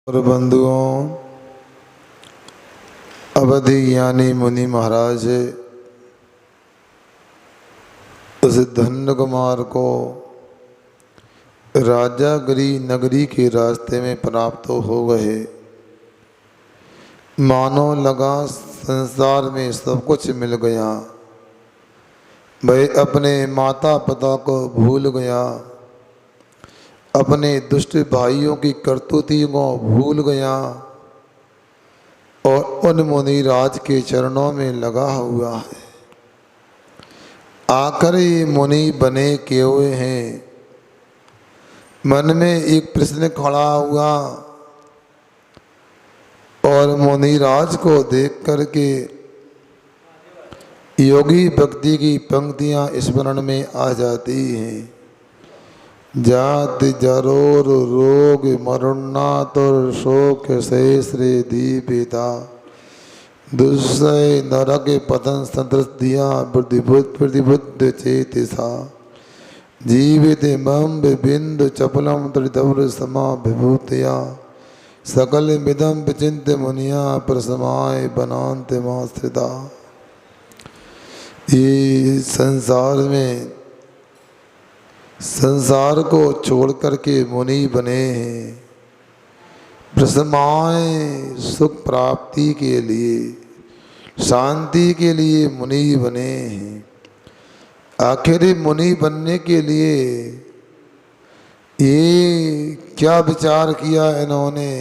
और बंधुओं, अवधि ज्ञानी मुनि महाराज उस धन्य कुमार को राजागिरी नगरी के रास्ते में प्राप्त हो गए। मानो लगा संसार में सब कुछ मिल गया। वह अपने माता पिता को भूल गया, अपने दुष्ट भाइयों की करतूती को भूल गया और उन मुनिराज के चरणों में लगा हुआ है। आखिर ये मुनि बने किए हुए हैं। मन में एक प्रश्न खड़ा हुआ और मुनिराज को देख करके योगी भक्ति की पंक्तियां स्मरण में आ जाती हैं। जाति जरोर रोग मरुणातुर शोक शेष रे दीपिता दुस्सह नरक पतन संतृष्टिया प्रतिबुद्ध चेतिसा जीवित मम बिंदु चपलम त्रिधवर समा विभूतिया सकल मिदम विचिंत मुनिया प्रसमाय बनान्त मास्त्रिता। ये संसार को छोड़ करके मुनि बने हैं। प्रसमाय सुख प्राप्ति के लिए, शांति के लिए मुनि बने हैं। आखिर मुनि बनने के लिए ये क्या विचार किया इन्होंने?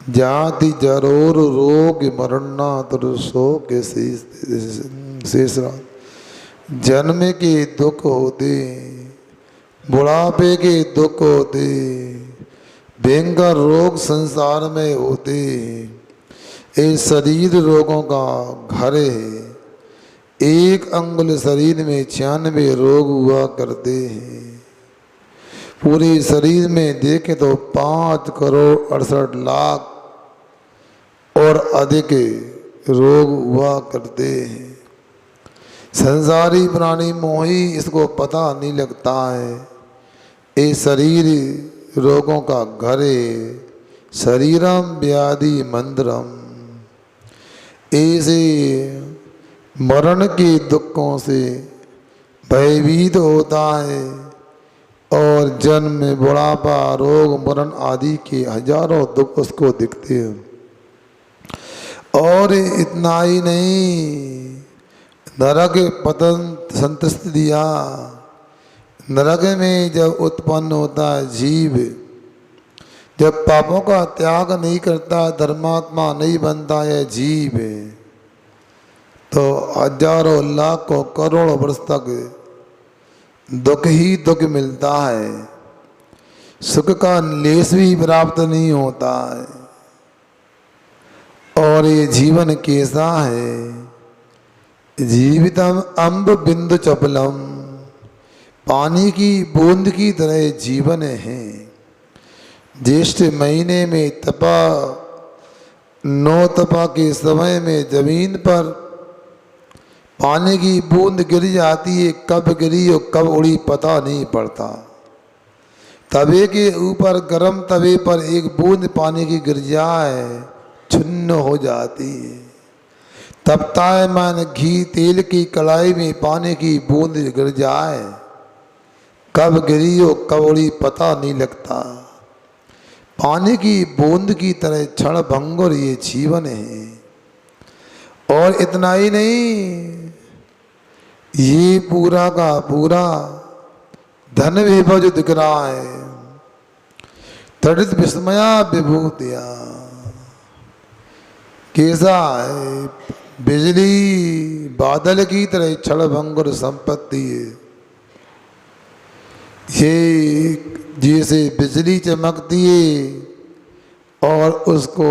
जाति जरोर रोग मरना शोक शेषरा, जन्म के दुख होते, बुढ़ापे के दुख होते, भयंकर रोग संसार में होते। ये शरीर रोगों का घर है। एक अंगुल शरीर में 96 रोग हुआ करते हैं। पूरे शरीर में देखें तो 5 करोड़ 68 लाख और अधिक रोग हुआ करते हैं। संसारी प्राणी मोही इसको पता नहीं लगता है। ये शरीर रोगों का घर है। शरीरम व्याधि मंदिरम। ऐसे मरण के दुखों से भयभीत होता है और जन्म बुढ़ापा रोग मरण आदि के हजारों दुख उसको दिखते हैं। और इतना ही नहीं, नरक पतन संतुष्ट दिया। नरक में जब उत्पन्न होता है जीव, जब पापों का त्याग नहीं करता, धर्मात्मा नहीं बनता है जीव, तो हजारों लाखों करोड़ों वर्ष तक दुख ही दुख मिलता है। सुख का लेस भी प्राप्त नहीं होता है। और ये जीवन कैसा है? जीवितम अम्ब बिंदु चपलम, पानी की बूंद की तरह जीवन है। ज्येष्ठ महीने में तपा, 9 तपा के समय में जमीन पर पानी की बूंद गिर जाती है। कब गिरी और कब उड़ी पता नहीं पड़ता। तवे के ऊपर गर्म तवे पर एक बूंद पानी की गिर जाए, छुन्न हो जाती है। तपता है मन, घी तेल की कढ़ाई में पानी की बूंद गिर जाए, कब गिरी हो कब उड़ी पता नहीं लगता। पानी की बूंद की तरह क्षण भंगुर ये जीवन है। और इतना ही नहीं, ये पूरा का पूरा धन विभव जो दिख रहा है, तड़ित विस्मया विभूतिया, कैसा है? बिजली बादल की तरह क्षण भंगुर संपत्ति है। ये जैसे बिजली चमकती है और उसको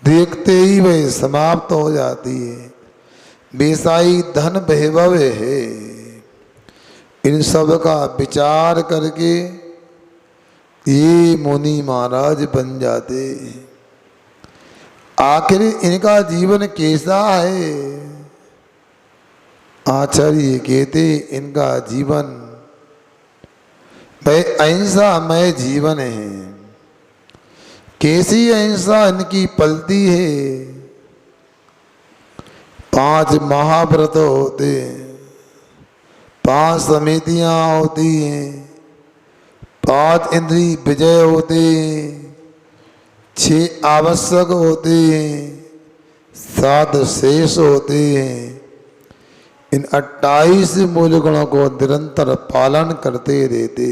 देखते ही वह समाप्त हो जाती है। बेसाई धन वैभव है। इन सब का विचार करके ये मुनि महाराज बन जाते। आखिर इनका जीवन कैसा है? आचार्य कहते इनका जीवन भाई अहिंसामय जीवन है। कैसी अहिंसा इनकी पलती है। 5 महाव्रत होते हैं, 5 समितियां होती हैं, 5 इंद्रिय विजय होते हैं, 6 आवश्यक होते हैं, 7 शेष होते हैं। इन 28 मूल गुणों को निरंतर पालन करते रहते।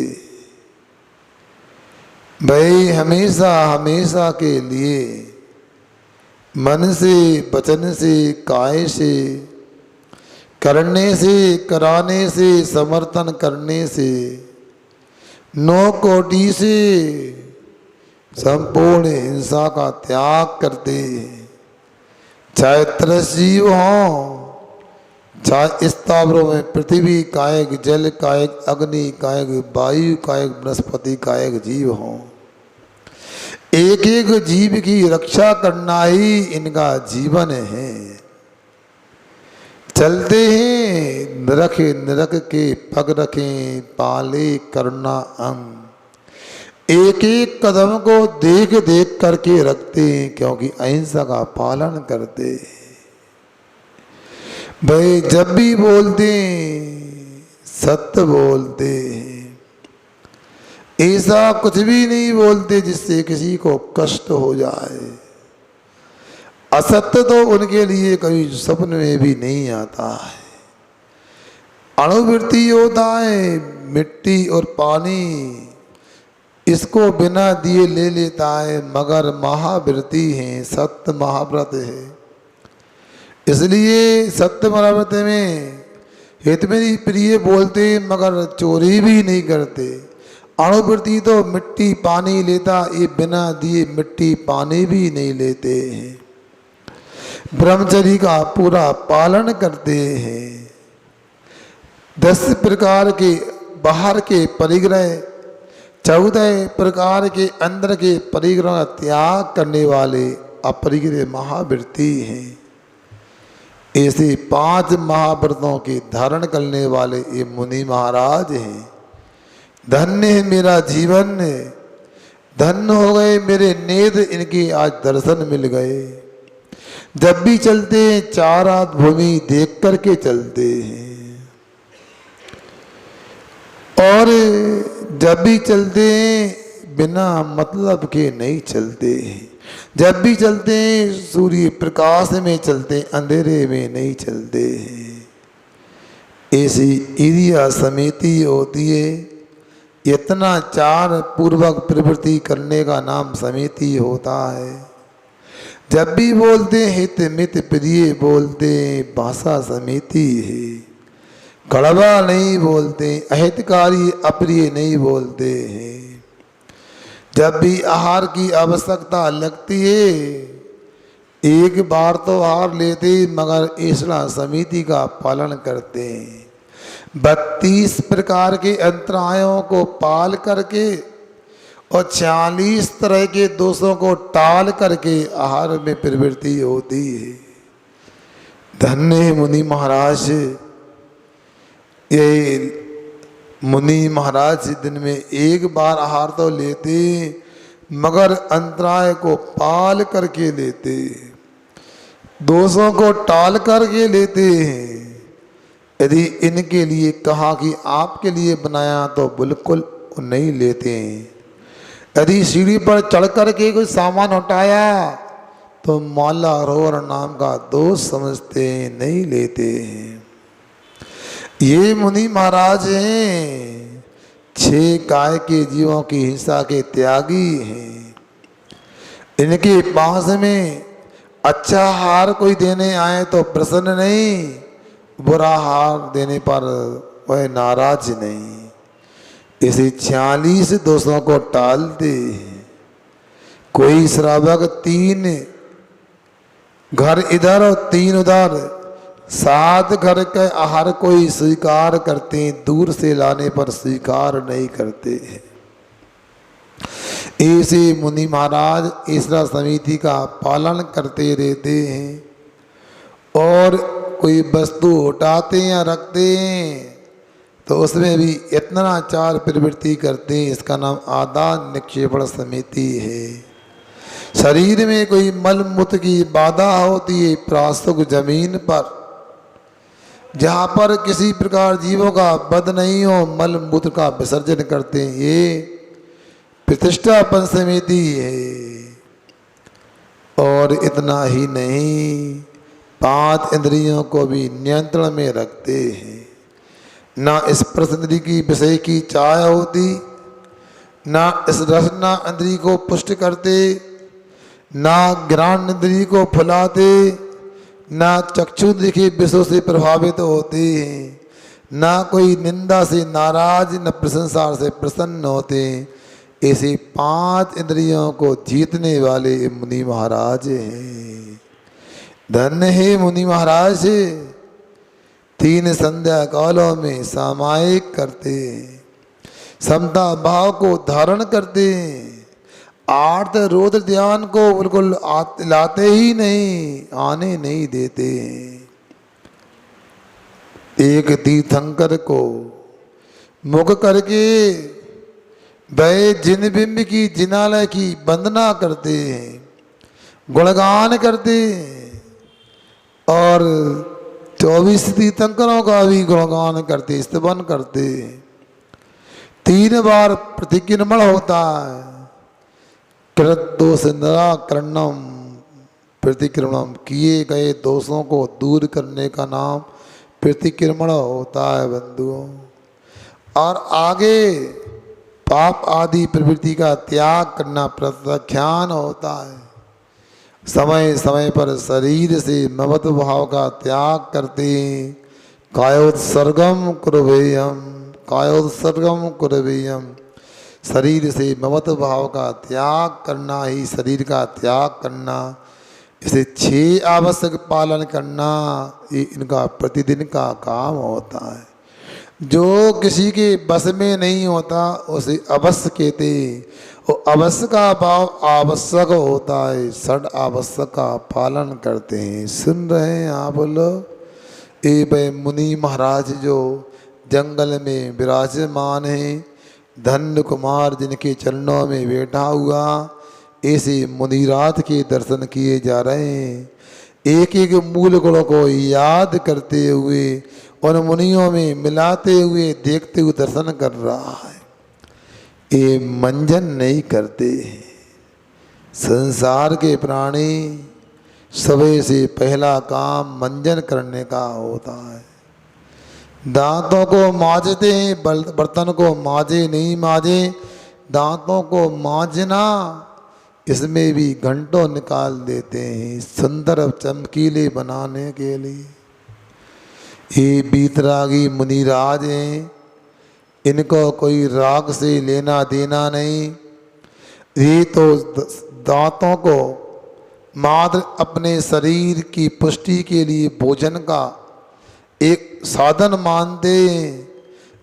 भाई हमेशा हमेशा के लिए मन से, वचन से, काय से, करने से, कराने से, समर्थन करने से, 9 कोटि से संपूर्ण हिंसा का त्याग करते हैं। चाहे त्रसजीव हों, चाहे स्थावरों में पृथ्वी कायक, जल कायक, अग्नि कायक, वायु कायक, वनस्पति कायक जीव हों, एक एक जीव की रक्षा करना ही इनका जीवन है। चलते हैं नरक नरक के पग रखें, पाले करुणा अंग। एक एक कदम को देख देख करके रखते हैं, क्योंकि अहिंसा का पालन करते हैं। भाई जब भी बोलते सत्य बोलते हैं, ऐसा कुछ भी नहीं बोलते जिससे किसी को कष्ट हो जाए। असत्य तो उनके लिए कभी सपने में भी नहीं आता है। अणुवृत्ति होता है मिट्टी और पानी, इसको बिना दिए ले लेता है, मगर महावृत्ति है, सत्य महाव्रत है। इसलिए सत्य महाव्रत में हित मेरी प्रिय बोलते मगर चोरी भी नहीं करते। अणुवृत्ति तो मिट्टी पानी लेता, ये बिना दिए मिट्टी पानी भी नहीं लेते हैं। ब्रह्मचर्य का पूरा पालन करते हैं। 10 प्रकार के बाहर के परिग्रह, 14 प्रकार के अंदर के परिग्रह का त्याग करने वाले अपरिग्रह महावृत्ति हैं। ऐसे 5 महाव्रतों के धारण करने वाले ये मुनि महाराज हैं। धन्य है मेरा जीवन, धन्य हो गए मेरे नेत्र, इनके आज दर्शन मिल गए। जब भी चलते हैं 4 हाथ भूमि देख करके चलते हैं, और जब भी चलते हैं बिना मतलब के नहीं चलते हैं। जब भी चलते हैं सूर्य प्रकाश में चलते, अंधेरे में नहीं चलते हैं। ऐसी ईर्ष्या समिति होती है। इतना 4 पूर्वक प्रवृत्ति करने का नाम समिति होता है। जब भी बोलते हित मित प्रिय बोलते, भाषा समिति है। कड़वा नहीं बोलते, अहितकारी अप्रिय नहीं बोलते हैं। जब भी आहार की आवश्यकता लगती है, एक बार तो आहार लेते, मगर ईश्वरा समिति का पालन करते हैं। 32 प्रकार के अंतरायों को पाल करके और 46 तरह के दोषों को टाल करके आहार में प्रवृत्ति होती है। धन्य मुनि महाराज, ये मुनि महाराज दिन में एक बार आहार तो लेते, मगर अंतराय को पाल करके लेते, दोषों को टाल करके लेते हैं। यदि इनके लिए कहा कि आपके लिए बनाया तो बिल्कुल नहीं लेते हैं। यदि सीढ़ी पर चढ़ करके कोई सामान उठाया तो माला रोवर नाम का दोष समझते हैं, नहीं लेते हैं। ये मुनि महाराज हैं, 6 काय के जीवों की हिंसा के त्यागी हैं। इनके पास में अच्छा हार कोई देने आए तो प्रसन्न नहीं, बुरा हार देने पर वह नाराज नहीं। इसे 46 दोषों को टालते। कोई श्रावक 3 घर इधर और 3 उधर, 7 घर के आहार कोई स्वीकार करते, दूर से लाने पर स्वीकार नहीं करते। ऐसे मुनि महाराज ईश्वर समिति का पालन करते रहते हैं। और कोई वस्तु उठाते हैं या रखते हैं तो उसमें भी इतना 4 प्रवृत्ति करते हैं। इसका नाम आदान निक्षेपण समिति है। शरीर में कोई मल मूत्र की बाधा होती है प्रास्तुक जमीन पर, जहाँ पर किसी प्रकार जीवों का वध नहीं हो, मल मूत्र का विसर्जन करते हैं। ये प्रतिष्ठा पंचसमिति है। और इतना ही नहीं, 5 इंद्रियों को भी नियंत्रण में रखते हैं। ना इस प्रसंद्री की विषय की चाह होती, ना इस रसना इंद्री को पुष्ट करते, ना ज्ञान इंद्री को फुलाते, ना चक्षु देखे विषयों से प्रभावित होते हैं, ना कोई निंदा से नाराज, न प्रशंसा से प्रसन्न होते। ऐसे 5 इंद्रियों को जीतने वाले मुनि महाराज हैं। धन्य है मुनि महाराज, 3 संध्या कालों में सामायिक करते, समता भाव को धारण करते, आर्त रोध ध्यान को बिल्कुल लाते ही नहीं, आने नहीं देते। एक तीर्थंकर को मुख करके वह जिन बिंब की जिनालय की वंदना करते हैं, गुणगान करते हैं, और 24 तीर्थंकरों का भी गुणगान करते, स्तवन करते। 3 बार प्रतिक्रमण होता है। कृत दोष निराकरणम प्रतिक्रमणम, किए गए दोषों को दूर करने का नाम प्रतिक्रमण होता है बंधुओं। और आगे पाप आदि प्रवृत्ति का त्याग करना प्रत्याख्यान होता है। समय समय पर शरीर से ममत्व भाव का त्याग करते हैं। कायोत्सर्गम कुर्वेयम, कायोत्सर्गम कुर्वेयम, शरीर से ममत्व भाव का त्याग करना ही शरीर का त्याग करना। इसे 6 आवश्यक पालन करना, ये इनका प्रतिदिन का काम होता है। जो किसी के बस में नहीं होता उसे अवश्य कहते। और अवश्य का भाव आवश्यक होता है। 6 आवश्यक का पालन करते हैं। सुन रहे हैं आप लोग? ये वे मुनि महाराज जो जंगल में विराजमान हैं, धन्य कुमार जिनके चरणों में बैठा हुआ, ऐसे मुनिराज के दर्शन किए जा रहे हैं। एक एक मूल गुणों को याद करते हुए, उन मुनियों में मिलाते हुए, देखते हुए दर्शन कर रहा है। ये मंजन नहीं करते। संसार के प्राणी सबे से पहला काम मंजन करने का होता है। दांतों को मांजते हैं, बर्तन को मांजे नहीं मांजे, दांतों को मांजना इसमें भी घंटों निकाल देते हैं सुंदर चमकीले बनाने के लिए। ये बीतरागी मुनिराज हैं, इनको कोई राग से लेना देना नहीं। ये तो दांतों को मात्र अपने शरीर की पुष्टि के लिए भोजन का एक साधन मानते हैं।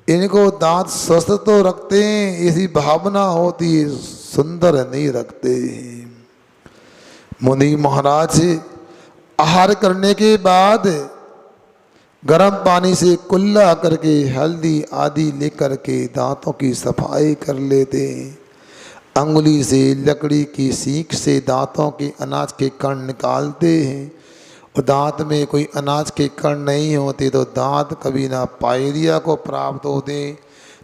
इनको दांत स्वस्थ तो रखते हैं, ऐसी भावना होती है, सुंदर नहीं रखते। मुनि महाराज आहार करने के बाद गर्म पानी से कुल्ला करके हल्दी आदि लेकर के दांतों की सफाई कर लेते हैं। अंगुली से लकड़ी की सीख से दांतों के अनाज के कण निकालते हैं। और दांत में कोई अनाज के कण नहीं होते तो दांत कभी ना पायरिया को प्राप्त होते,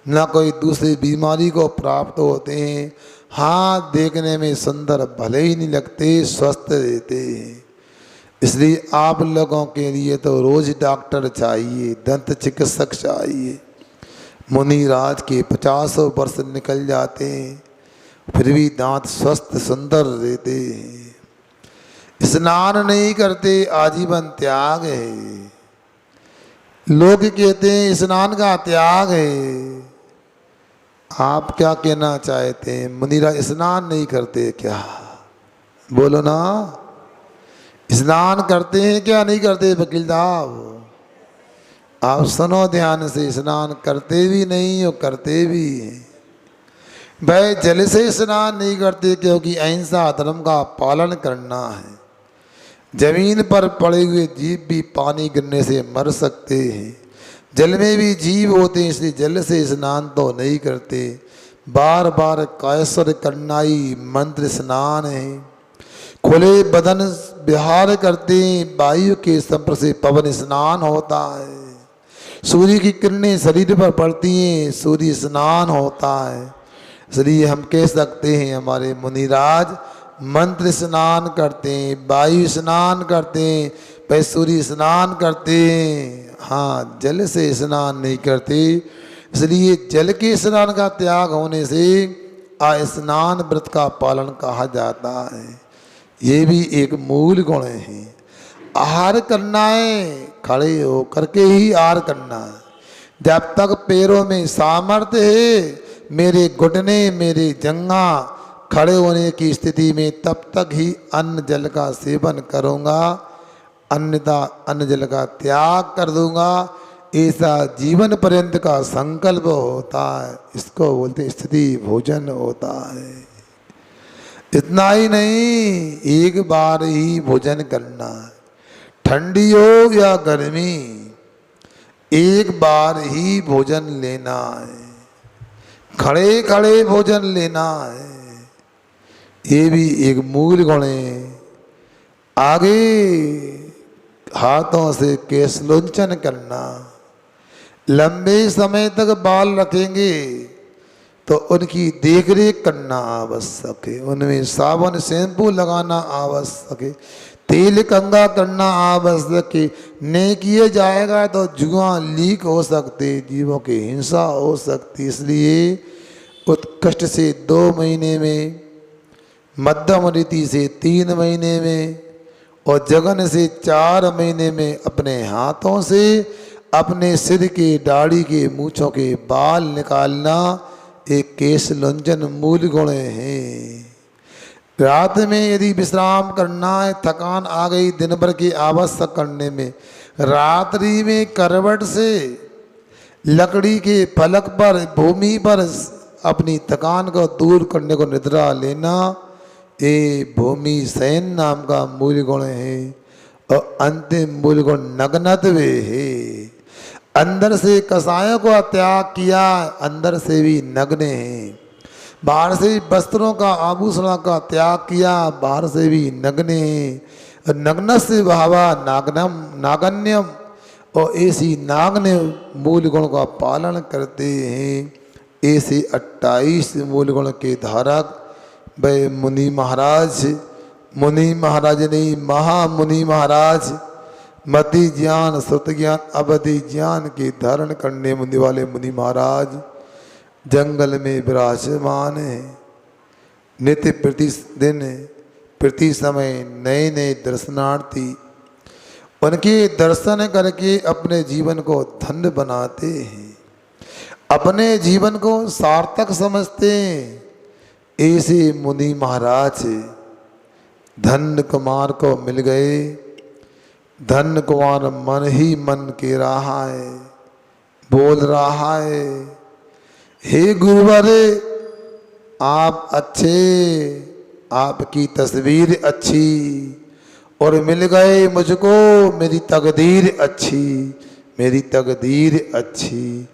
ना कोई दूसरी बीमारी को प्राप्त होते हैं। हाँ, देखने में सुंदर भले ही नहीं लगते, स्वस्थ रहते हैं। इसलिए आप लोगों के लिए तो रोज डॉक्टर चाहिए, दंत चिकित्सक चाहिए। मुनिराज के 50 वर्ष निकल जाते हैं, फिर भी दांत स्वस्थ सुंदर रहते हैं। स्नान नहीं करते, आजीवन त्याग है। लोग कहते हैं स्नान का त्याग है। आप क्या कहना चाहते हैं? मुनिराज स्नान नहीं करते क्या? बोलो ना, स्नान करते हैं क्या नहीं करते? वकील साहब आप सुनो ध्यान से, स्नान करते भी नहीं और करते भी हैं। भाई जल से स्नान नहीं करते क्योंकि अहिंसा धर्म का पालन करना है। जमीन पर पड़े हुए जीव भी पानी गिरने से मर सकते हैं। जल में भी जीव होते हैं, इसलिए जल से स्नान तो नहीं करते। बार बार कायस्वर करना ही मंत्र स्नान है। खुले बदन विहार करते वायु के संपर्क से पवन स्नान होता है। सूर्य की किरणें शरीर पर पड़ती हैं, सूर्य स्नान होता है। इसलिए हम कह सकते हैं हमारे मुनिराज मंत्र स्नान करते हैं, वायु स्नान करते हैं, पर सूर्य स्नान करते हैं, हाँ जल से स्नान नहीं करते। इसलिए जल के स्नान का त्याग होने से स्नान व्रत का पालन कहा जाता है। ये भी एक मूल गुण है। आहार करना है, खड़े हो करके ही आहार करना है। जब तक पैरों में सामर्थ्य है, मेरे घुटने मेरे जंघा खड़े होने की स्थिति में, तब तक ही अन्न जल का सेवन करूँगा, अन्यथा अन्न जल का त्याग कर दूंगा। ऐसा जीवन पर्यंत का संकल्प होता है। इसको बोलते स्थिति भोजन होता है। इतना ही नहीं, एक बार ही भोजन करना है, ठंडी हो या गर्मी, एक बार ही भोजन लेना है, खड़े खड़े भोजन लेना है। ये भी एक मूल गुण है। आगे हाथों से केश लोंचन करना, लंबे समय तक बाल रखेंगे तो उनकी देखरेख करना आवश्यक है। उनमें साबुन शैम्पू लगाना आवश्यक है, तेल कंघा करना आवश्यक है। नहीं किए जाएगा तो जुआ लीक हो सकते, जीवों की हिंसा हो सकती। इसलिए उत्कृष्ट से 2 महीने में, मध्यम रीति से 3 महीने में और जगन से 4 महीने में अपने हाथों से अपने सिर के दाढ़ी के मूँछों के बाल निकालना एक केश लंजन मूल गुण है। रात में यदि विश्राम करना है, थकान आ गई दिन भर की आवश्यक करने में, रात्रि में करवट से लकड़ी के फलक पर भूमि पर अपनी थकान को दूर करने को निद्रा लेना, ये भूमि शयन नाम का मूल गुण है। और अंतिम मूल गुण नग्नत्व है। अंदर से कसायों को त्याग किया, अंदर से भी नग्न है। बाहर से वस्त्रों का आभूषण का त्याग किया, बाहर से भी नग्न है। नग्न से भावा नागनम नागन्यम, और ऐसी नागन्य मूल गुण का पालन करते हैं। ऐसे 28 मूल गुण के धारक वे मुनि महाराज, मुनि महाराज नहीं महामुनि महाराज, मति ज्ञान श्रुत ज्ञान अवधि ज्ञान के धारण करने मुनि वाले मुनि महाराज जंगल में विराजमान है। नित्य प्रतिदिन प्रति समय नए नए दर्शनार्थी उनके दर्शन करके अपने जीवन को धन्य बनाते हैं, अपने जीवन को सार्थक समझते हैं। ऐसे मुनि महाराज धन्य कुमार को मिल गए। धन्य कुमार मन ही मन के रहा है, बोल रहा है, हे गुरुवर आप अच्छे, आपकी तस्वीर अच्छी, और मिल गए मुझको मेरी तकदीर अच्छी, मेरी तकदीर अच्छी।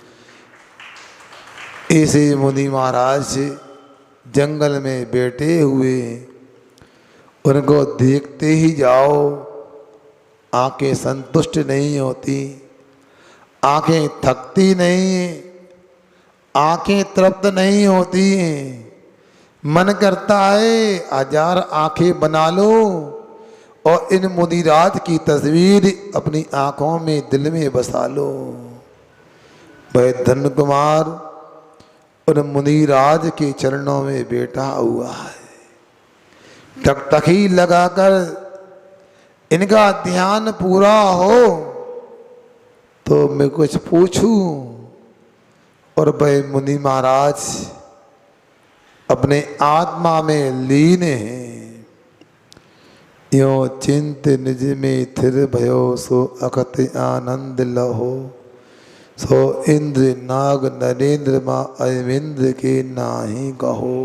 ऐसे मुनि महाराज जंगल में बैठे हुए, उनको देखते ही जाओ, आंखें संतुष्ट नहीं होती, आंखें थकती नहीं, आंखें तृप्त नहीं होती हैं। मन करता है 1000 आंखें बना लो और इन मुनिराज की तस्वीर अपनी आंखों में दिल में बसा लो। वह धन्य कुमार उन मुनिराज के चरणों में बैठा हुआ है। टकटकी लगाकर इनका ध्यान पूरा हो तो मैं कुछ पूछूं, और वह मुनि महाराज अपने आत्मा में लीन हैं। यो चिंत निज में थिर भयो, सो अखत आनंद लहो, सो इंद्र नाग नरेंद्र माँ अरविंद के नाही कहो।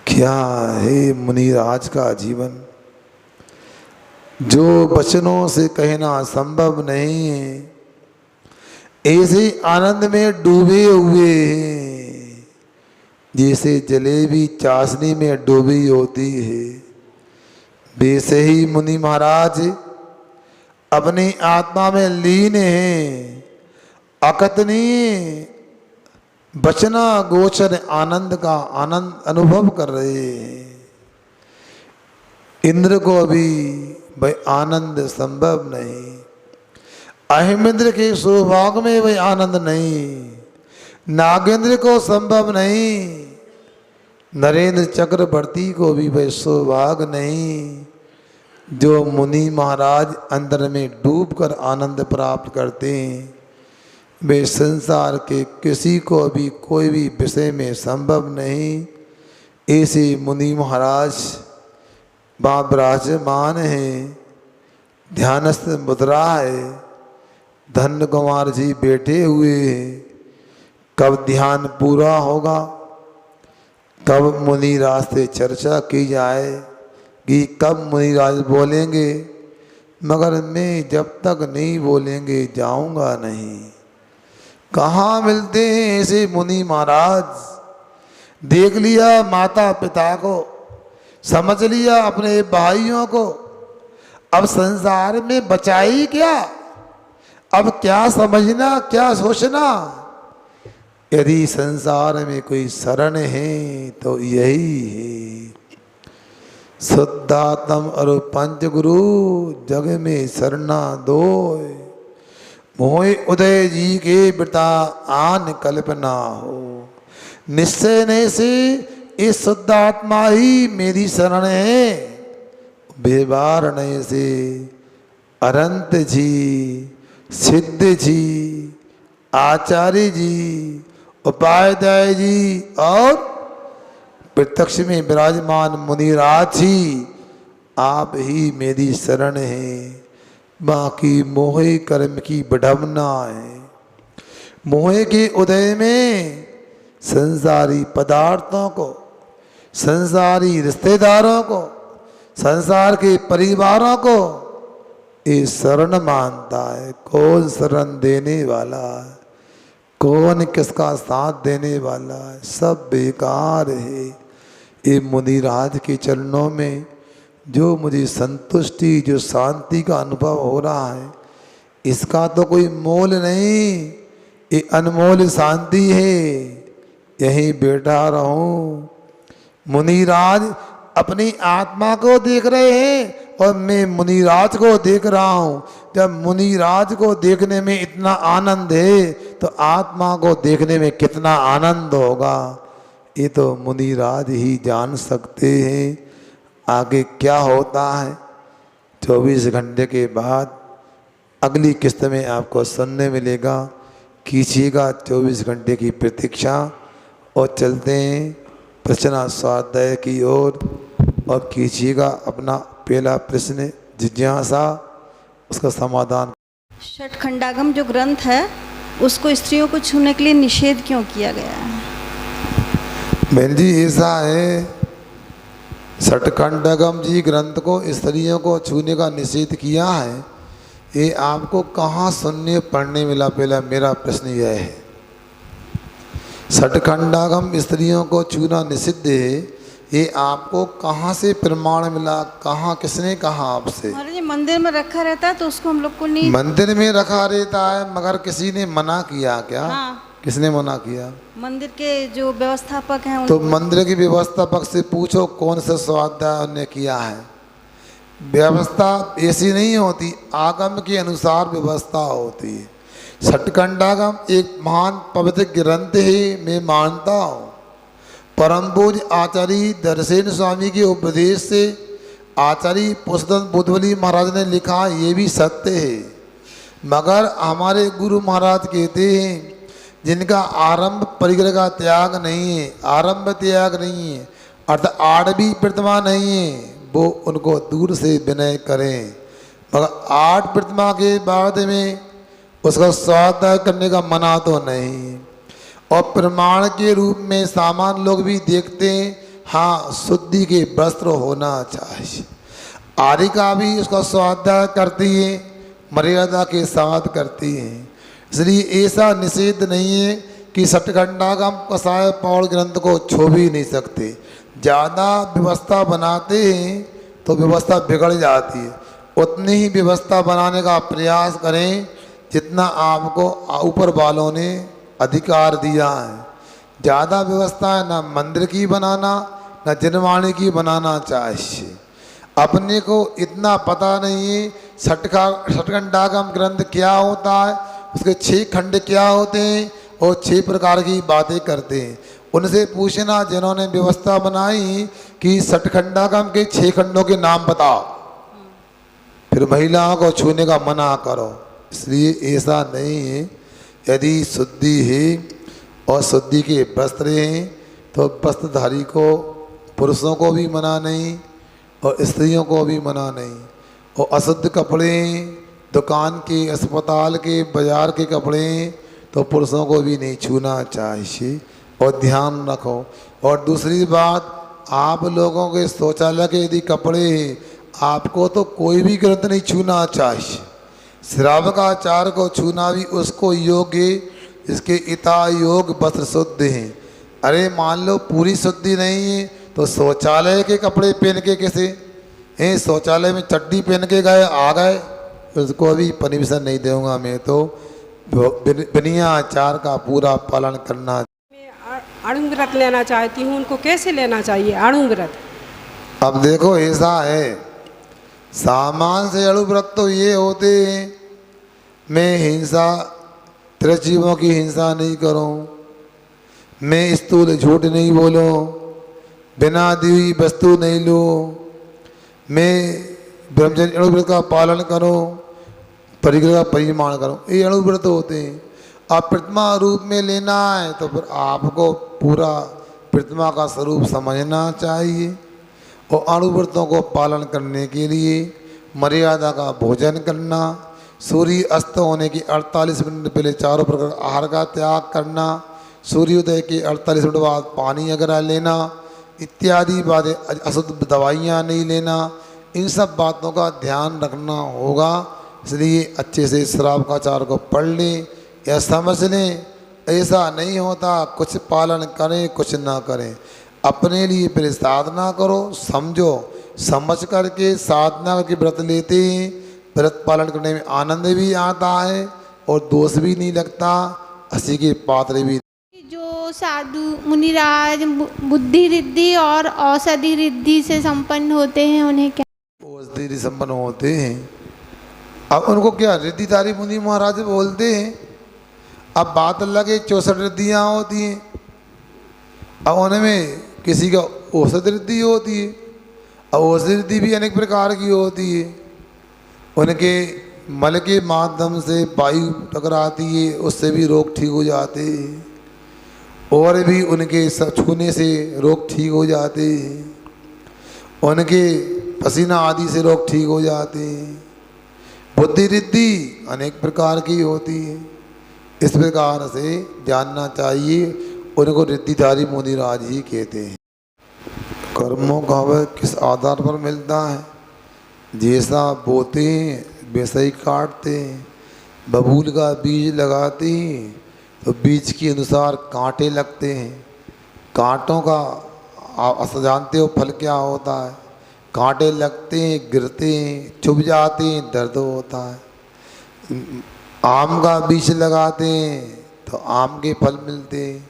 क्या है मुनिराज का जीवन, जो वचनों से कहना संभव नहीं है। ऐसे आनंद में डूबे हुए हैं जैसे जलेबी चाशनी में डूबी होती है। वैसे ही मुनि महाराज अपनी आत्मा में लीन हैं, अकथनीय बचना गोचर आनंद का आनंद अनुभव कर रहे हैं। इंद्र को अभी भाई आनंद संभव नहीं, अहिमिंद्र के सौभाग्य में भाई आनंद नहीं, नागेंद्र को संभव नहीं, नरेंद्र चक्रवर्ती को भी भाई सौभाग्य नहीं। जो मुनि महाराज अंदर में डूबकर आनंद प्राप्त करते हैं, वे संसार के किसी को भी कोई भी विषय में संभव नहीं। ऐसे मुनि महाराज वहाँ विराजमान हैं, ध्यानस्थ मुद्रा है, धन्य कुमार जी बैठे हुए हैं। कब ध्यान पूरा होगा, कब मुनिराज से चर्चा की जाए कि कब मुनिराज बोलेंगे, मगर मैं जब तक नहीं बोलेंगे जाऊंगा नहीं। कहाँ मिलते हैं ऐसे मुनि महाराज? देख लिया माता पिता को, समझ लिया अपने भाइयों को, अब संसार में बचाई क्या? अब क्या समझना, क्या सोचना? यदि संसार में कोई शरण है तो यही है शुद्धात्म और पंच गुरु जग में शरणा दो। मोहि उदय जी के बिता आन कल्पना हो। निश्चय ने से इस शुद्धात्मा ही मेरी शरण है। बेबार नये से अनंत जी, सिद्ध जी, आचार्य जी, उपाध्याय जी और प्रत्यक्ष में विराजमान मुनिराज जी, आप ही मेरी शरण हैं। बाकी मोहे कर्म की विडम्बना है। मोहे के उदय में संसारी पदार्थों को, संसारी रिश्तेदारों को, संसार के परिवारों को ये शरण मानता है। कौन शरण देने वाला है, कौन किसका साथ देने वाला है? सब बेकार है। ये मुनिराज के चरणों में जो मुझे संतुष्टि, जो शांति का अनुभव हो रहा है, इसका तो कोई मोल नहीं। ये अनमोल शांति है। यहीं बैठा रहूं। मुनिराज अपनी आत्मा को देख रहे हैं और मैं मुनिराज को देख रहा हूँ। जब मुनिराज को देखने में इतना आनंद है तो आत्मा को देखने में कितना आनंद होगा, ये तो मुनिराज ही जान सकते हैं। आगे क्या होता है 24 घंटे के बाद अगली किस्त में आपको सुनने मिलेगा। कीजिएगा 24 घंटे की प्रतीक्षा और चलते हैं प्रश्न स्वाध्याय की ओर और कीजिएगा अपना पहला प्रश्न जिज्ञासा, उसका समाधान। षटखंडागम जो ग्रंथ है उसको स्त्रियों को छूने के लिए निषेध क्यों किया गया है? बहन जी ऐसा है, षटखंडागम जी ग्रंथ को स्त्रियों को छूने का निषेध किया है। ये आपको कहाँ सुनने पढ़ने मिला? पहला मेरा प्रश्न यह है। षटखंडागम स्त्रियों को छूना निषिद्ध है, ये आपको कहाँ से प्रमाण मिला? कहाँ, किसने कहा आपसे? महाराज जी मंदिर में रखा रहता है तो उसको हम लोग को नहीं। मंदिर में रखा रहता है मगर किसी ने मना किया क्या? हाँ। किसने मना किया? मंदिर के जो व्यवस्थापक हैं तो मंदिर के व्यवस्थापक से पूछो कौन सा स्वाध्याय उन्होंने किया है। व्यवस्था ऐसी नहीं होती, आगम के अनुसार व्यवस्था होती है। षटखंडागम एक महान पवित्र ग्रंथ है, मैं मानता हूँ। परम पूज्य आचार्य दर्शन स्वामी के उपदेश से आचार्य पुष्पदत्त बुद्धवली महाराज ने लिखा, ये भी सत्य है। मगर हमारे गुरु महाराज कहते हैं जिनका आरंभ परिग्रह का त्याग नहीं है, आरंभ त्याग नहीं है, अर्थात आठवीं प्रतिमा नहीं है, वो उनको दूर से विनय करें। मगर 8 प्रतिमा के बाद में उसका स्वाध्याय करने का मना तो नहीं। और प्रमाण के रूप में सामान्य लोग भी देखते हैं, हाँ शुद्धि के वस्त्र होना चाहिए। आरिका भी उसका स्वाध्याय करती है, मर्यादा के साथ करती हैं। इसलिए ऐसा निषेध नहीं है कि षटखंडागम कसाय पौड़ ग्रंथ को छू भी नहीं सकते। ज़्यादा व्यवस्था बनाते हैं तो व्यवस्था बिगड़ जाती है। उतनी ही व्यवस्था बनाने का प्रयास करें जितना आपको ऊपर वालों ने अधिकार दिया है। ज़्यादा व्यवस्था है ना मंदिर की बनाना न जनवाणी की बनाना चाहिए। अपने को इतना पता नहीं है षटखंडागम ग्रंथ क्या होता है, उसके 6 खंड क्या होते हैं और 6 प्रकार की बातें करते हैं। उनसे पूछना जिन्होंने व्यवस्था बनाई कि षटखंडागम के 6 खंडों के नाम बताओ, फिर महिलाओं को छूने का मना करो। इसलिए ऐसा नहीं है। यदि शुद्धि है और शुद्धि के वस्त्र हैं तो वस्त्रधारी को पुरुषों को भी मना नहीं और स्त्रियों को भी मना नहीं। और अशुद्ध कपड़े दुकान के, अस्पताल के, बाजार के कपड़े तो पुरुषों को भी नहीं छूना चाहिए। और ध्यान रखो। और दूसरी बात, आप लोगों के शौचालय के यदि कपड़े हैं आपको तो कोई भी ग्रंथ नहीं छूना चाहिए। श्रावकाचार को छूना भी उसको योग्य जिसके इता योग वस्त्र शुद्ध हैं। अरे मान लो पूरी शुद्धि नहीं है तो शौचालय के कपड़े पहन के कैसे हैं, शौचालय में चड्डी पहन के गए आ गए, उसको अभी परमिशन नहीं दूंगा मैं। तो बिनिया आचार का पूरा पालन करना। मैं अणु व्रत लेना चाहती हूँ, उनको कैसे लेना चाहिए अणु व्रत? अब देखो ऐसा है, सामान से अणु व्रत तो ये होते हैं मैं हिंसा त्रिजीवों की हिंसा नहीं करूं, मैं स्थूल झूठ नहीं बोलूं, बिना दी हुई वस्तु नहीं लूं, मैं ब्रह्मचर्य अणु व्रत का पालन करूं, परिग्रह का परिमाण करूं, ये अणु व्रत होते हैं। आप प्रतिमा रूप में लेना है तो फिर आपको पूरा प्रतिमा का स्वरूप समझना चाहिए। और अणु व्रतों को पालन करने के लिए मर्यादा का भोजन करना, सूर्य अस्त होने की 48 मिनट पहले चारों प्रकार आहार का त्याग करना, सूर्योदय के 48 मिनट बाद पानी वगैरह लेना इत्यादि बातें, अशुद्ध दवाइयाँ नहीं लेना, इन सब बातों का ध्यान रखना होगा। इसलिए अच्छे से श्रावकाचार को पढ़ लें या समझ लें। ऐसा नहीं होता कुछ पालन करें कुछ ना करें। अपने लिए पहले साधना करो, समझो, समझ करके साधना करके व्रत लेते हैं। व्रत पालन करने में आनंद भी आता है और दोष भी नहीं लगता, हंसी के पात्र भी। जो साधु मुनिराज बुद्धि रिद्धि और औषधि रिद्धि से संपन्न होते हैं उन्हें क्या औषधि संपन्न होते हैं? अब उनको क्या रिद्धिधारी मुनि महाराज बोलते हैं। अब बात अलग है, 64 रिद्धियाँ होती हैं। अब उनमें किसी का औषध रिद्धि होती है। अब औषधि रिद्धि भी अनेक प्रकार की होती है। उनके मल के माध्यम से वायु टकराती है, उससे भी रोग ठीक हो जाते हैं। और भी उनके छूने से रोग ठीक हो जाते हैं। उनके पसीना आदि से रोग ठीक हो जाते हैं। बुद्धि रिद्धि अनेक प्रकार की होती है। इस प्रकार से जानना चाहिए। उनको रिद्धिधारी मुनिराज ही कहते हैं। कर्मों का वह किस आधार पर मिलता है? जैसा बोते हैं वैसा ही काटते हैं। बबूल का बीज लगाते हैं तो बीज के अनुसार कांटे लगते हैं। कांटों का आप जानते हो फल क्या होता है? कांटे लगते हैं, गिरते हैं, चुभ जाते हैं, दर्द होता है। आम का बीज लगाते हैं तो आम के फल मिलते हैं।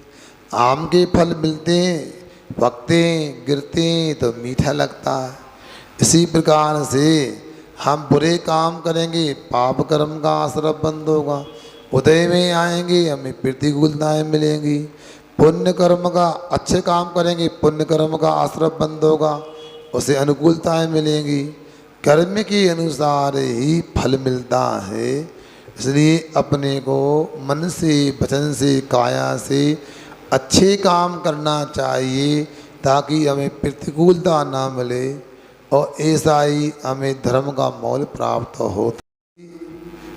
आम के फल मिलते हैं, पकते हैं, गिरते हैं तो मीठा लगता है। इसी प्रकार से हम बुरे काम करेंगे पाप कर्म का आश्रय बंद होगा, उदय में आएंगे हमें प्रतिकूलताएँ मिलेंगी। पुण्य कर्म का अच्छे काम करेंगे पुण्य कर्म का आश्रय बंद होगा, उसे अनुकूलताएँ मिलेंगी। कर्म के अनुसार ही फल मिलता है। इसलिए अपने को मन से, वचन से, काया से अच्छे काम करना चाहिए ताकि हमें प्रतिकूलता ना मिले और ऐसा ही हमें धर्म का मोल प्राप्त हो।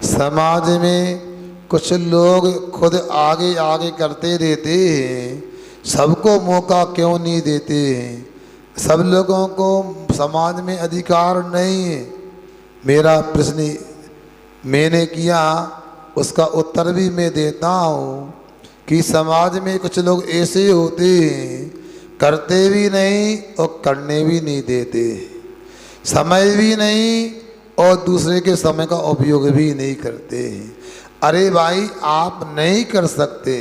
समाज में कुछ लोग खुद आगे आगे करते रहते हैं, सबको मौका क्यों नहीं देते हैं? सब लोगों को समाज में अधिकार नहीं है। मेरा प्रश्न मैंने किया, उसका उत्तर भी मैं देता हूँ कि समाज में कुछ लोग ऐसे होते हैं करते भी नहीं और करने भी नहीं देते। समय भी नहीं और दूसरे के समय का उपयोग भी नहीं करते हैं। अरे भाई, आप नहीं कर सकते,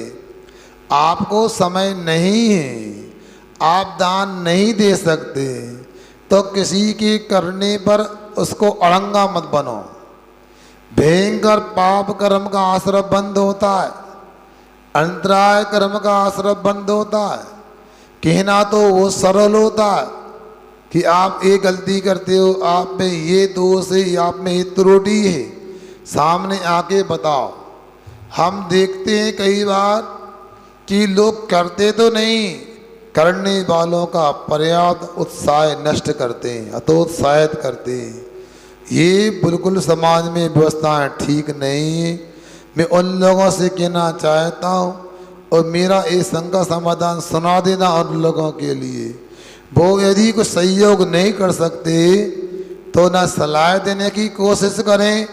आपको समय नहीं है, आप दान नहीं दे सकते, तो किसी के करने पर उसको अड़ंगा मत बनो। भयंकर पाप कर्म का आश्रय बंद होता है, अंतराय कर्म का आश्रय बंद होता है। कहना तो वो सरल होता है कि आप ये गलती करते हो, आप में ये दोष है, आप में ये त्रुटि है, सामने आके बताओ। हम देखते हैं कई बार कि लोग करते तो नहीं, करने वालों का पर्याप्त उत्साह नष्ट करते हैं, हतोत्साहित करते हैं। ये बिल्कुल समाज में व्यवस्थाएं ठीक नहीं है। मैं उन लोगों से कहना चाहता हूँ, और मेरा इस संग का समाधान सुना देना उन लोगों के लिए। वो यदि कुछ सहयोग नहीं कर सकते तो ना सलाह देने की कोशिश करें,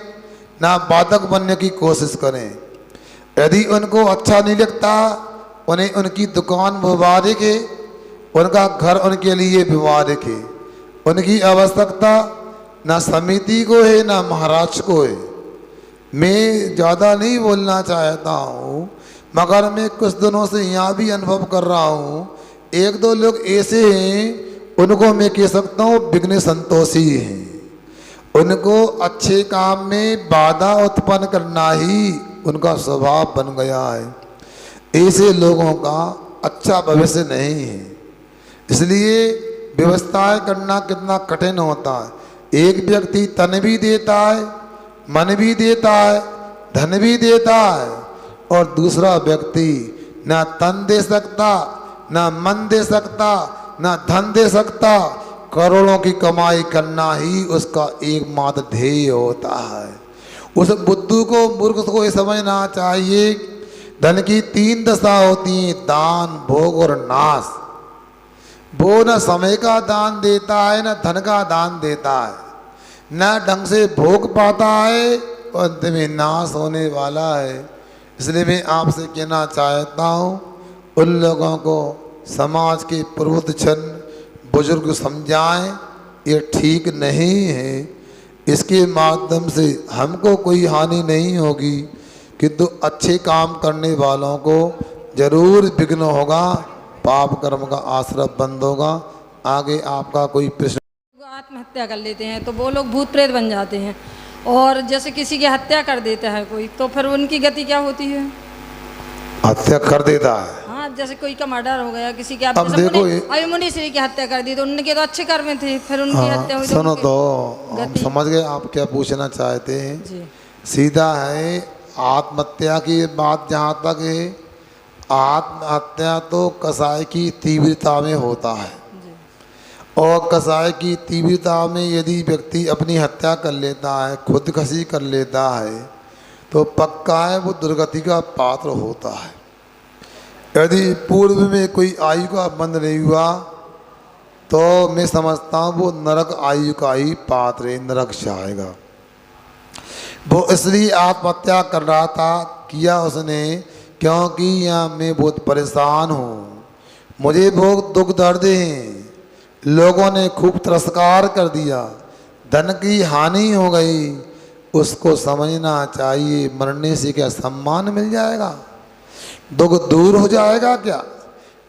ना बाधक बनने की कोशिश करें। यदि उनको अच्छा नहीं लगता, उन्हें उनकी दुकान व्यवहारिक है, उनका घर उनके लिए व्यवहारिक है। उनकी आवश्यकता ना समिति को है ना महाराज को है। मैं ज़्यादा नहीं बोलना चाहता हूँ, मगर मैं कुछ दिनों से यहाँ भी अनुभव कर रहा हूँ। एक दो लोग ऐसे हैं, उनको मैं कह सकता हूँ विघ्न संतोषी हैं। उनको अच्छे काम में बाधा उत्पन्न करना ही उनका स्वभाव बन गया है। ऐसे लोगों का अच्छा भविष्य नहीं है। इसलिए व्यवस्थाएं करना कितना कठिन होता है। एक व्यक्ति तन भी देता है, मन भी देता है, धन भी देता है, और दूसरा व्यक्ति ना तन दे सकता, ना मन दे सकता, ना धन दे सकता। करोड़ों की कमाई करना ही उसका एकमात्र ध्येय होता है। उस बुद्धू को, मूर्ख को ये समझना चाहिए, धन की 3 दशा होती हैं, दान, भोग और नाश। वो न समय का दान देता है, न धन का दान देता है, न ढंग से भोग पाता है, और अंत में नाश होने वाला है। इसलिए मैं आपसे कहना चाहता हूँ, उन लोगों को समाज के प्रबुद्ध जन बुजुर्ग समझाएं, ये ठीक नहीं है। इसके माध्यम से हमको कोई हानि नहीं होगी, किंतु अच्छे काम करने वालों को जरूर विघ्न होगा, पाप कर्म का आश्रय बंद होगा। आगे आपका कोई प्रश्न? आत्महत्या कर लेते हैं तो वो लोग भूत प्रेत बन जाते हैं, और जैसे किसी की हत्या कर देता है कोई, तो फिर उनकी गति क्या होती है? हत्या कर देता है। हाँ, जैसे कोई का मर्डर हो गया, किसी के अब देखो, अभी मुनीश्री की हत्या कर दी, तो उनके तो अच्छे कर्म थे, फिर उनकी हत्या हुई। सुनो तो हम समझ गए आप क्या पूछना चाहते हैं जी। सीधा है, आत्महत्या की बात जहाँ तक है, आत्महत्या तो कसाय की तीव्रता में होता है, और कसाय की तीव्रता में यदि व्यक्ति अपनी हत्या कर लेता है, खुदकशी कर लेता है, तो पक्का है वो दुर्गति का पात्र होता है। यदि पूर्व में कोई आयु का बंध नहीं हुआ, तो मैं समझता हूँ वो नरक आयु का ही पात्र है, नरक जाएगा। वो इसलिए आत्महत्या कर रहा था, किया उसने क्योंकि यहाँ मैं बहुत परेशान हूँ, मुझे बहुत दुख दर्द हैं, लोगों ने खूब तिरस्कार कर दिया, धन की हानि हो गई। उसको समझना चाहिए, मरने से क्या सम्मान मिल जाएगा, दुख दूर हो जाएगा क्या,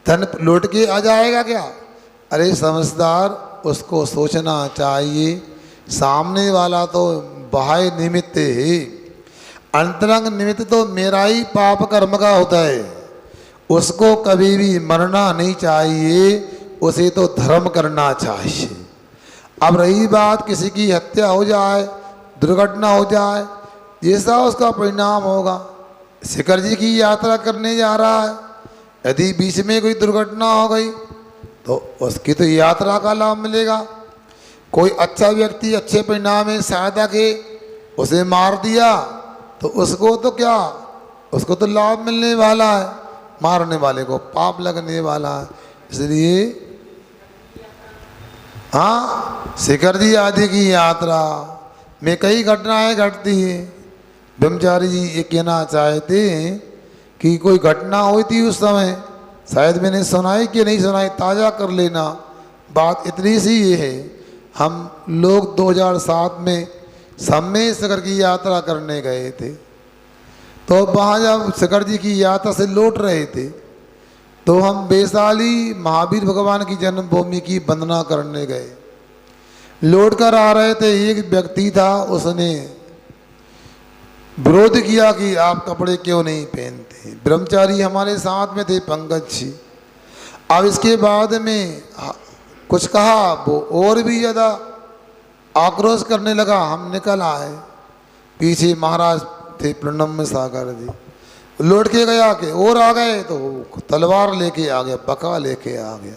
धन लौट के आ जाएगा क्या? अरे समझदार, उसको सोचना चाहिए, सामने वाला तो बाह्य निमित्त है, अंतरंग निमित्त तो मेरा ही पाप कर्म का होता है। उसको कभी भी मरना नहीं चाहिए, उसे तो धर्म करना चाहिए। अब रही बात किसी की हत्या हो जाए, दुर्घटना हो जाए, जैसा उसका परिणाम होगा। शिखर जी की यात्रा करने जा रहा है, यदि बीच में कोई दुर्घटना हो गई तो उसकी तो यात्रा का लाभ मिलेगा। कोई अच्छा व्यक्ति अच्छे परिणाम में सहायता के उसे मार दिया तो उसको तो क्या, उसको तो लाभ मिलने वाला है, मारने वाले को पाप लगने वाला है। इसलिए हाँ, शिखर जी आदि की यात्रा में कई घटनाएं घटती हैं। ब्रह्मचारी जी ये कहना चाहते हैं कि कोई घटना हुई थी उस समय, शायद मैंने सुनाई कि नहीं सुनाई, ताज़ा कर लेना। बात इतनी सी ये है, हम लोग 2007 में सम्मेद शिखर की यात्रा करने गए थे। तो वहाँ जब शिखर जी की यात्रा से लौट रहे थे तो हम वैशाली महावीर भगवान की जन्मभूमि की वंदना करने गए। लौट कर आ रहे थे, एक व्यक्ति था, उसने विरोध किया कि आप कपड़े क्यों नहीं पहनते। ब्रह्मचारी हमारे साथ में थे, पंकज जी। अब इसके बाद में कुछ कहा, वो और भी ज़्यादा आक्रोश करने लगा। हम निकल आए, पीछे महाराज थे प्रणम्य सागर जी, लौट के गया कि और आ गए तो तलवार लेके आ गया, बका लेके आ गया।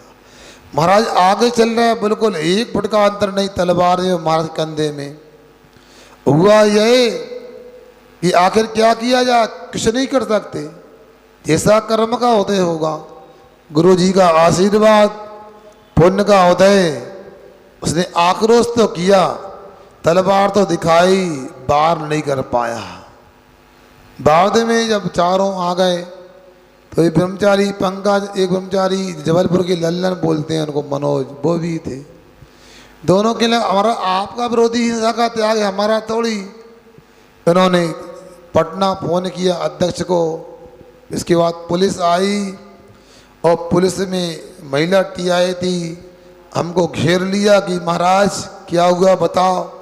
महाराज आगे चल रहे हैं, बिल्कुल 1 फुट का अंतर नहीं, तलवार है महाराज कंधे में। हुआ ये कि आखिर क्या किया जाए, कुछ नहीं कर सकते, जैसा कर्म का उदय होगा, गुरु जी का आशीर्वाद, पुण्य का उदय। उसने आक्रोश तो किया, तलवार तो दिखाई, वार नहीं कर पाया। बाद में जब चारों आ गए तो एक ब्रह्मचारी पंकज, एक ब्रह्मचारी जबलपुर के लल्लन बोलते हैं उनको, मनोज, वो भी थे। दोनों के लिए हमारा आपका विरोधी हिंसा का त्याग है, हमारा थोड़ी। उन्होंने पटना फोन किया अध्यक्ष को। इसके बाद पुलिस आई और पुलिस में महिला टीआई थी, हमको घेर लिया कि महाराज क्या हुआ बताओ।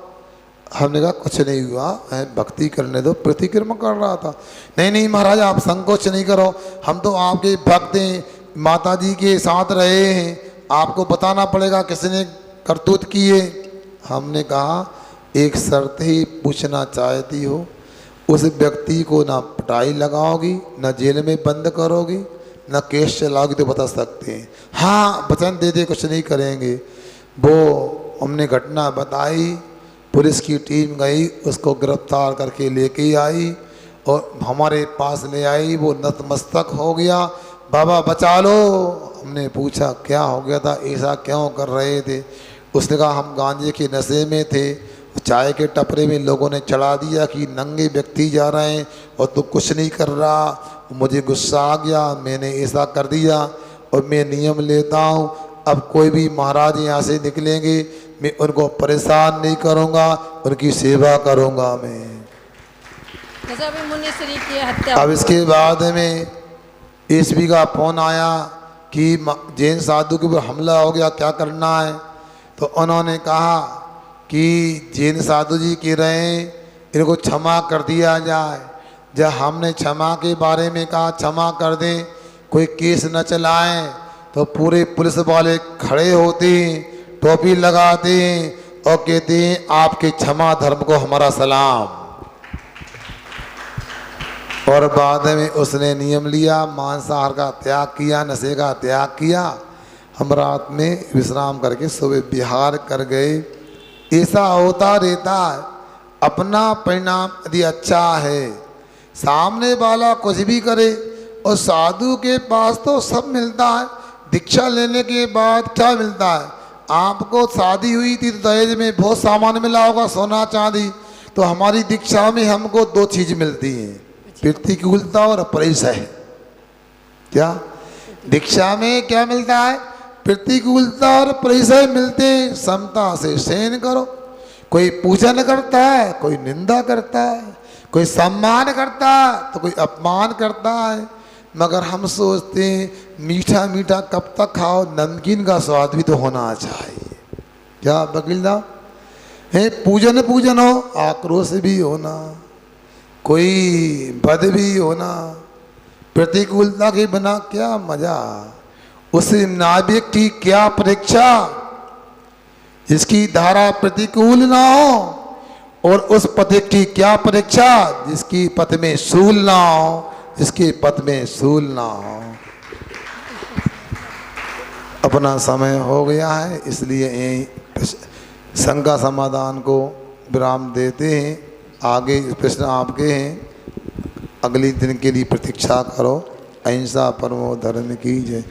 हमने कहा कुछ नहीं हुआ, भक्ति करने दो, प्रतिक्रमण कर रहा था। नहीं नहीं महाराज आप संकोच नहीं करो, हम तो आपके भक्त हैं, माता जी के साथ रहे हैं, आपको बताना पड़ेगा किसने करतूत किए। हमने कहा एक शर्त ही पूछना चाहती हो, उस व्यक्ति को ना पिटाई लगाओगी, ना जेल में बंद करोगी, ना केस चलाओगी तो बता सकते हैं। हाँ वचन दे दे कुछ नहीं करेंगे। वो हमने घटना बताई, पुलिस की टीम गई, उसको गिरफ्तार करके लेके आई और हमारे पास ले आई। वो नतमस्तक हो गया, बाबा बचा लो। हमने पूछा क्या हो गया था, ऐसा क्यों कर रहे थे। उसने कहा हम गांजे के नशे में थे, चाय के टपरे में लोगों ने चढ़ा दिया कि नंगे व्यक्ति जा रहे हैं और तू कुछ नहीं कर रहा। मुझे गुस्सा आ गया, मैंने ऐसा कर दिया और मैं नियम लेता हूँ, अब कोई भी महाराज यहाँ से निकलेंगे मैं उनको परेशान नहीं करूँगा, उनकी सेवा करूँगा मैं। जैसे अभी मुनिश्री की हत्या। अब इसके बाद में एसपी का फोन आया कि जैन साधु के ऊपर हमला हो गया, क्या करना है। तो उन्होंने कहा कि जैन साधु जी कह रहे हैं इनको क्षमा कर दिया जाए। जब हमने क्षमा के बारे में कहा क्षमा कर दें, कोई केस न चलाएं, तो पूरे पुलिस वाले खड़े होते हैं, टोपी लगाते हैं और कहते हैं आपके क्षमा धर्म को हमारा सलाम। और बाद में उसने नियम लिया, मांसाहार का त्याग किया, नशे का त्याग किया। हम रात में विश्राम करके सुबह बिहार कर गए। ऐसा होता रहता है। अपना परिणाम यदि अच्छा है, सामने वाला कुछ भी करे, और साधु के पास तो सब मिलता है। दीक्षा लेने के बाद क्या मिलता है, आपको शादी हुई थी तो दहेज में बहुत सामान मिला होगा, सोना चांदी। तो हमारी दीक्षा में हमको 2 चीज़ मिलती हैं, प्रतिकूलता और परिचय। क्या दीक्षा में क्या मिलता है, प्रतिकूलता और परिचय मिलते हैं। समता से सहन करो। कोई पूजन करता है, कोई निंदा करता है, कोई सम्मान करता है तो कोई अपमान करता है। मगर हम सोचते हैं मीठा मीठा कब तक खाओ, नमकीन का स्वाद भी तो होना चाहिए। क्या वकील साहब है, पूजन पूजन हो, आक्रोश भी होना, कोई पद भी होना, प्रतिकूलता के बिना क्या मजा। उस नाविक की क्या परीक्षा जिसकी धारा प्रतिकूल ना हो, और उस पथिक की क्या परीक्षा जिसकी पथ में सूल ना हो, जिसके पथ में सूल ना हो। अपना समय हो गया है, इसलिए यही शंका समाधान को विराम देते हैं। आगे प्रश्न आपके हैं, अगले दिन के लिए प्रतीक्षा करो। अहिंसा परमो धर्म की जय।